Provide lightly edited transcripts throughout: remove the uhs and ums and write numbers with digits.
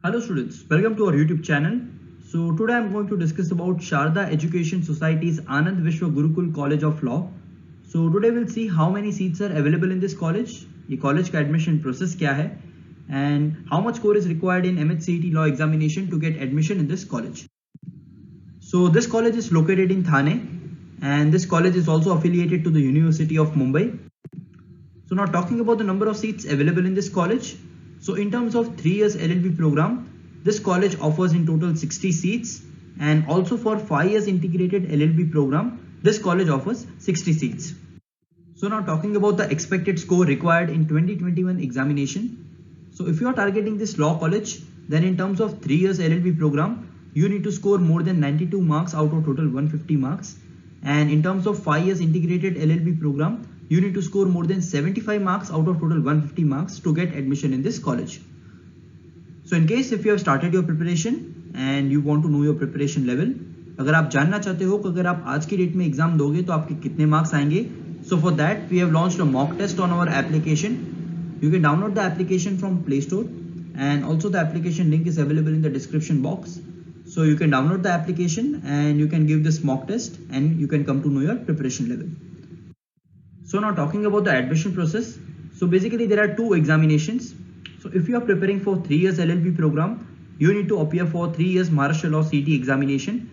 Hello students, welcome to our YouTube channel. So today I am going to discuss about Sharda Education Society's Anand Vishwa Gurukul College of Law. So today we'll see how many seats are available in this college, ये college का admission process क्या है, and how much score is required in MHCET law examination to get admission in this college. So this college is located in Thane, and this college is also affiliated to the University of Mumbai. So now talking about the number of seats available in this college. So in terms of 3 years LLB program, this college offers in total 60 seats, and also for 5 years integrated LLB program, this college offers 60 seats. So now talking about the expected score required in 2021 examination. So if you are targeting this law college, then in terms of 3 years LLB program, you need to score more than 92 marks out of total 150 marks. And in terms of 5 years integrated LLB program, you need to score more than 75 marks out of total 150 marks to get admission in this college. So in case if you have started your preparation and you want to know your preparation level, अगर आप जानना चाहते हो कि अगर आप आज की डेट में एग्जाम दोगे तो आपके कितने मार्क्स आएंगे, so for that we have launched a mock test on our application. You can download the application from Play Store, and also the application link is available in the description box. So you can download the application and you can give this mock test and you can come to know your preparation level. So now talking about the admission process. So basically there are two examinations. So if you are preparing for 3 years LLB program, you need to appear for 3 years Maharashtra Law CET examination.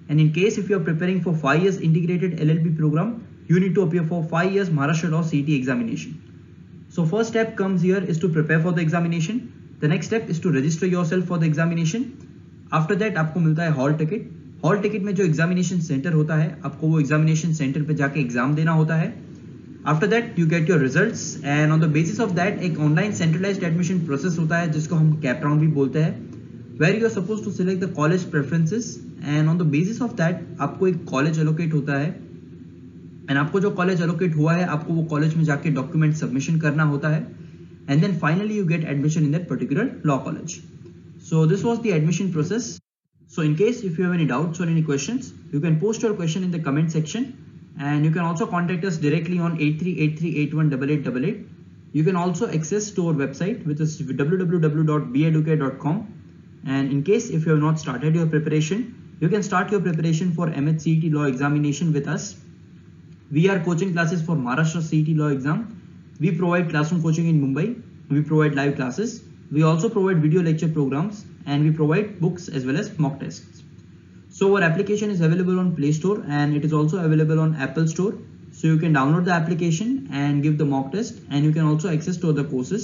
And in case if you are preparing for 5 years integrated LLB program, you need to appear for 5 years Maharashtra Law CET examination. So first step comes here is to prepare for the examination. The next step is to register yourself for the examination. After that आपको मिलता है hall ticket. Hall ticket में जो examination centre होता है, आपको वो examination centre पे जाके एग्जाम देना होता है. After that you get your results, and on the basis of that एक ऑनलाइन सेंट्रलाइज्ड एडमिशन प्रोसेस होता है जिसको हम कैप राउंड भी बोलते हैं, where you are supposed to select the college preferences, and on the basis of that आपको एक कॉलेज एलोकेट होता है, and आपको जो कॉलेज एलोकेट हुआ है आपको वो कॉलेज में जाके डॉक्यूमेंट सबमिशन करना होता है, and then finally you get admission in that particular law college. So this was the admission process. So in case if you have any doubts or any questions, you can post your question in the comment section, and you can also contact us directly on 8383818888. You can also access to our website, which is www.beeducare.com. And in case if you have not started your preparation, you can start your preparation for MHCET law examination with us. We are coaching classes for Maharashtra CET law exam. We provide classroom coaching in Mumbai. We provide live classes. We also provide video lecture programs, and we provide books as well as mock tests. So our application is available on Play Store, and it is also available on Apple Store. So you can download the application and give the mock test, and you can also access to other courses.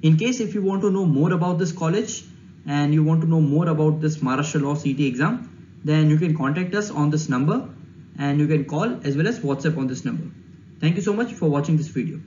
In case if you want to know more about this college and you want to know more about this Maharashtra Law CET exam, then you can contact us on this number, and you can call as well as WhatsApp on this number. Thank you so much for watching this video.